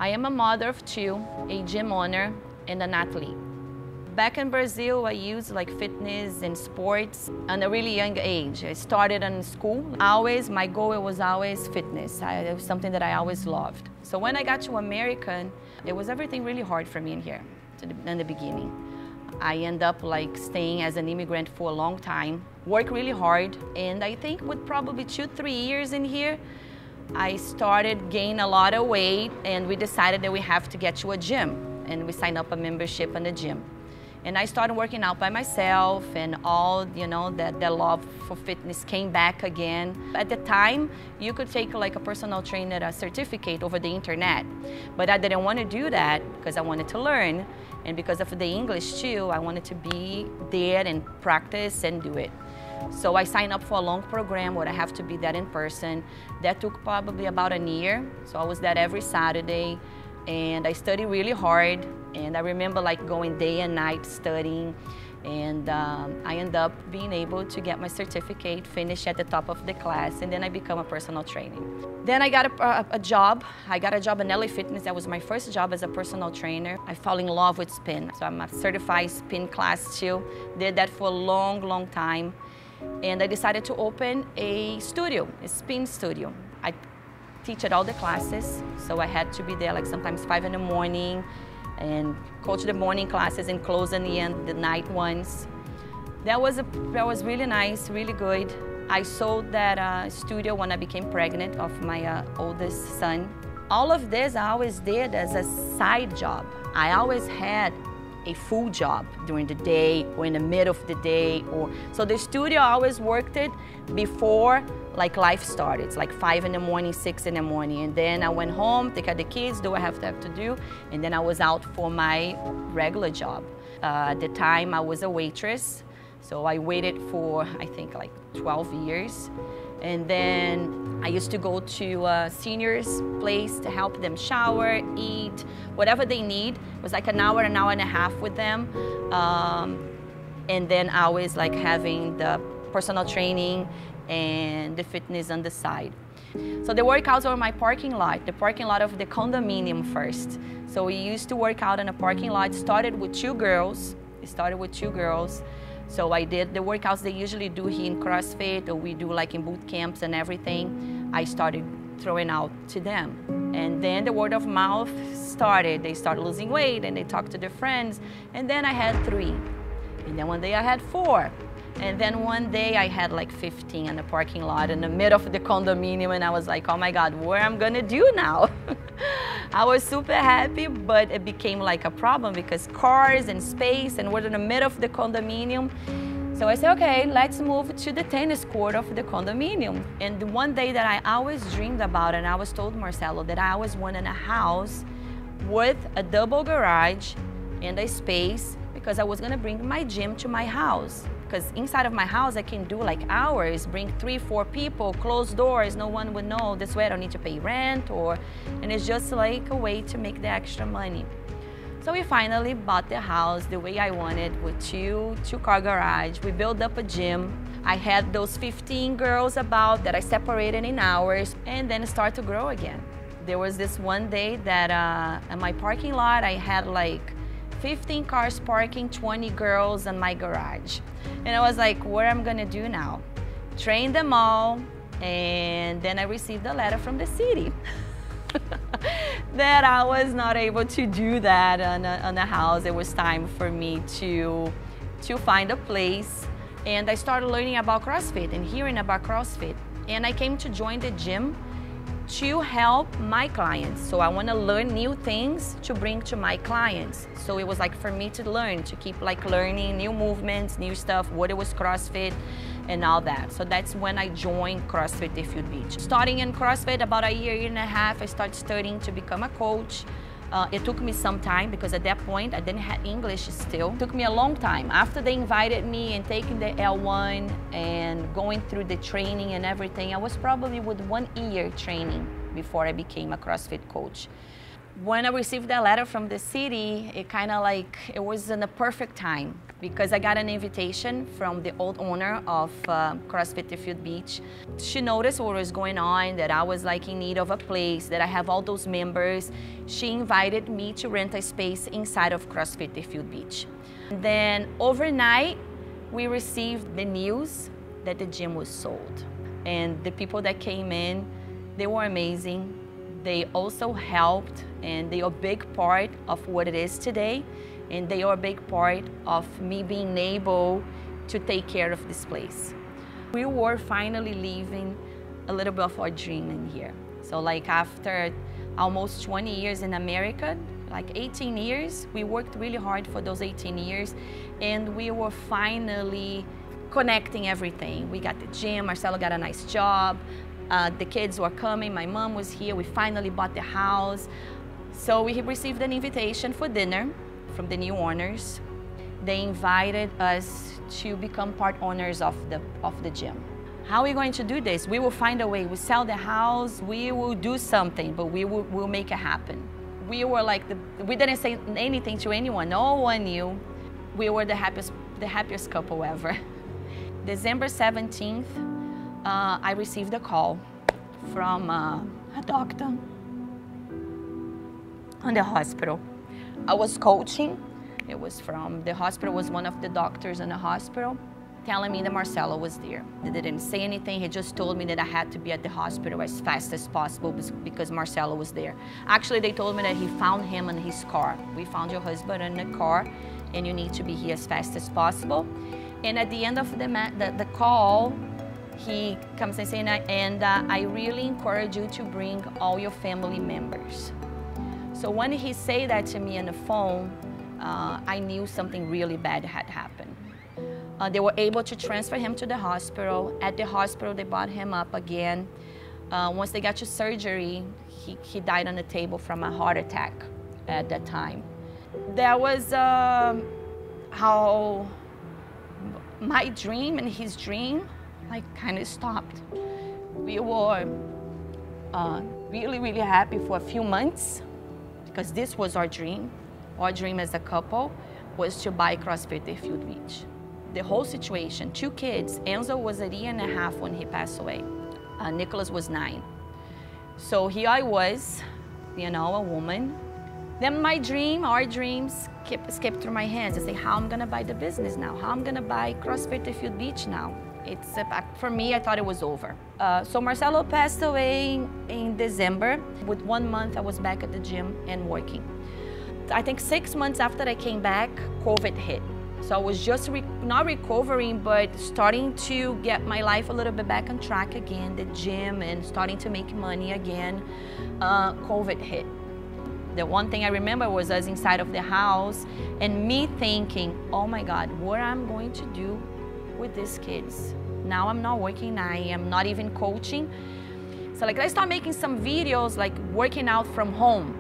I am a mother of two, a gym owner, and an athlete. Back in Brazil, I used like fitness and sports at a really young age. I started in school. My goal was always fitness. It was something that I always loved. So when I got to America, it was everything really hard for me in here in the beginning. I ended up like staying as an immigrant for a long time, worked really hard, and I think with probably 2-3 years in here, I started gaining a lot of weight, and we decided that we have to get to a gym, and we signed up a membership in the gym. And I started working out by myself, and all, that love for fitness came back again. At the time, you could take like a personal trainer certificate over the internet, but I didn't want to do that because I wanted to learn, and because of the English too, I wanted to be there and practice and do it. So I signed up for a long program where I have to be there in person. That took probably about a year. So I was there every Saturday, and I studied really hard. And I remember like going day and night studying, and I ended up being able to get my certificate, finish at the top of the class, and then I become a personal trainer. Then I got a job. I got a job in LA Fitness. That was my first job as a personal trainer. I fell in love with spin. So I'm a certified spin class too. Did that for a long, long time. And I decided to open a studio, a spin studio. I teach at all the classes, so I had to be there like sometimes 5 in the morning and coach the morning classes and close in the night ones. That was really nice, really good. I sold that studio when I became pregnant of my oldest son. All of this I always did as a side job. I always had a full job during the day or in the middle of the day, so the studio I always worked it before like life started. It's like 5 in the morning, 6 in the morning, and then I went home, take care of the kids, do what I have to do, and then I was out for my regular job. At the time I was a waitress, so I waited for I think like 12 years. And then I used to go to a seniors' place to help them shower, eat, whatever they need. It was like an hour and a half with them. And then I was like having the personal training and the fitness on the side. So the workouts were my parking lot, the parking lot of the condominium first. So we used to work out in a parking lot. Started with two girls. So I did the workouts they usually do here in CrossFit, or we do like in boot camps and everything. I started throwing out to them. And then the word of mouth started. They started losing weight and they talked to their friends. And then I had 3. And then one day I had 4. And then one day I had like 15 in the parking lot in the middle of the condominium, and I was like, oh my God, what am I gonna do now? I was super happy, but it became like a problem because cars and space, and we're in the middle of the condominium. So I said, okay, let's move to the tennis court of the condominium. And the one day that I always dreamed about, and I was told Marcelo that I always wanted a house with a double garage and a space, because I was gonna bring my gym to my house. Because inside of my house, I can do like hours, bring 3-4 people, close doors, no one would know. This way I don't need to pay rent, and it's just like a way to make the extra money. So we finally bought the house the way I wanted, with two-car garage. We built up a gym. I had those 15 girls about that I separated in hours, and then it started to grow again. There was this one day that in my parking lot, I had like 15 cars parking, 20 girls in my garage. And I was like, what am I gonna do now? Train them all, and then I received a letter from the city that I was not able to do that on a house. It was time for me to find a place. And I started learning about CrossFit and hearing about CrossFit. And I came to join the gym to help my clients. So I want to learn new things to bring to my clients. So it was like for me to learn, to keep like learning new movements, new stuff, what it was CrossFit and all that. So that's when I joined CrossFit Deerfield Beach. Starting in CrossFit about a year and a half, I started studying to become a coach. It took me some time because at that point I didn't have English still. It took me a long time. After they invited me and taking the L1 and going through the training and everything, I was probably with 1 year training before I became a CrossFit coach. When I received that letter from the city, it was in the perfect time because I got an invitation from the old owner of CrossFit Deerfield Beach. She noticed what was going on, that I was like in need of a place, that I have all those members. She invited me to rent a space inside of CrossFit Deerfield Beach. And then overnight, we received the news that the gym was sold. And the people that came in, they were amazing. They also helped, and they are a big part of what it is today, and they are a big part of me being able to take care of this place. We were finally living a little bit of our dream in here. So like after almost 20 years in America, like 18 years, we worked really hard for those 18 years, and we were finally connecting everything. We got the gym, Marcelo got a nice job, the kids were coming, my mom was here, we finally bought the house. So we received an invitation for dinner from the new owners. They invited us to become part owners of the gym. How are we going to do this? We will find a way. We sell the house, we will do something, but we'll make it happen. We were like, we didn't say anything to anyone, no one knew. We were the happiest couple ever. December 17th, I received a call from a doctor in the hospital. I was coaching. It was from the hospital, was one of the doctors in the hospital telling me that Marcelo was there. They didn't say anything. He just told me that I had to be at the hospital as fast as possible because Marcelo was there. Actually, they told me that he found him in his car. We found your husband in the car, and you need to be here as fast as possible. And at the end of the call, he comes and says, I really encourage you to bring all your family members. So when he said that to me on the phone, I knew something really bad had happened. They were able to transfer him to the hospital. At the hospital, they brought him up again. Once they got to surgery, he died on the table from a heart attack at that time. That was how my dream and his dream kind of stopped. We were really, really happy for a few months because this was our dream. Our dream as a couple was to buy CrossFit Deerfield Beach. The whole situation, 2 kids. Enzo was a year and a half when he passed away. Nicholas was 9. So here I was, you know, a woman. Then my dream, our dreams, skipped through my hands. I say, how I'm gonna buy the business now? How I'm gonna buy CrossFit Deerfield Beach now? For me, I thought it was over. So Marcelo passed away in December. With 1 month, I was back at the gym and working. I think 6 months after I came back, COVID hit. So I was just not recovering, but starting to get my life a little bit back on track again, the gym, and starting to make money again. COVID hit. The one thing I remember was us inside of the house and me thinking, oh my God, what I'm going to do with these kids. Now I'm not working, I am not even coaching. So I started making some videos like working out from home.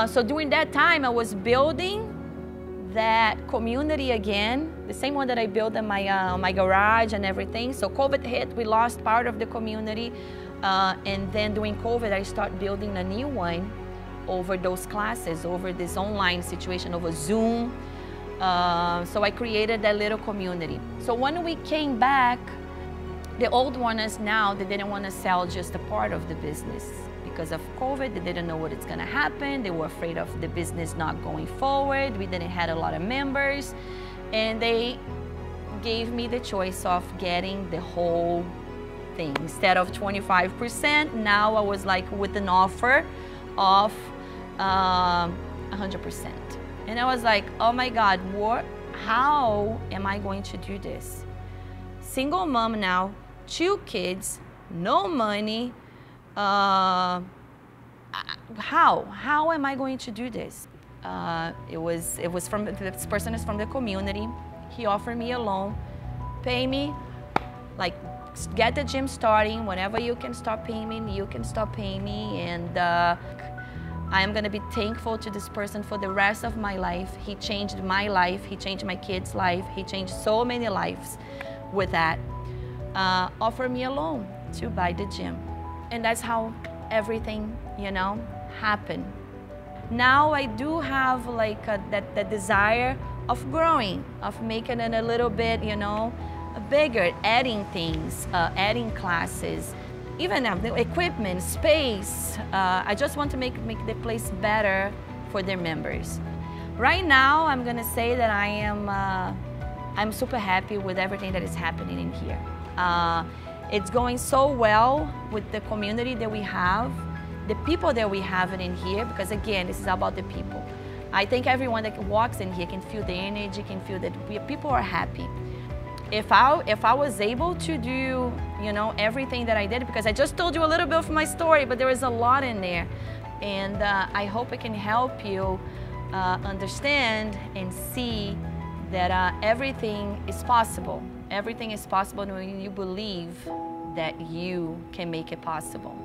So during that time, I was building that community again, the same one that I built in my garage and everything. So COVID hit, we lost part of the community. And then during COVID, I started building a new one over those classes, over this online situation, over Zoom. So I created that little community. So when we came back, the old ones now, they didn't want to sell just a part of the business. Because of COVID, they didn't know what it's gonna happen. They were afraid of the business not going forward. We didn't have a lot of members. And they gave me the choice of getting the whole thing. Instead of 25%, now I was like with an offer of 100%. And I was like, oh my God, how am I going to do this? Single mom now, 2 kids, no money. How am I going to do this? It was from, this person is from the community. He offered me a loan, pay me, like get the gym starting. Whenever you can start paying me, you can start paying me. And I am gonna be thankful to this person for the rest of my life. He changed my life, he changed my kids' life, he changed so many lives with that. Offer me a loan to buy the gym. And that's how everything, you know, happened. now I do have like that desire of growing, of making it a little bit, you know, bigger, adding things, adding classes, even the equipment, space. I just want to make the place better for their members. Right now, I'm gonna say that I'm super happy with everything that is happening in here. It's going so well with the community that we have, the people that we have in here, because again, this is about the people. I think everyone that walks in here can feel the energy, can feel that people are happy. If I was able to do, you know, everything that I did, because I just told you a little bit of my story, but there is a lot in there. And I hope it can help you understand and see that everything is possible. Everything is possible when you believe that you can make it possible.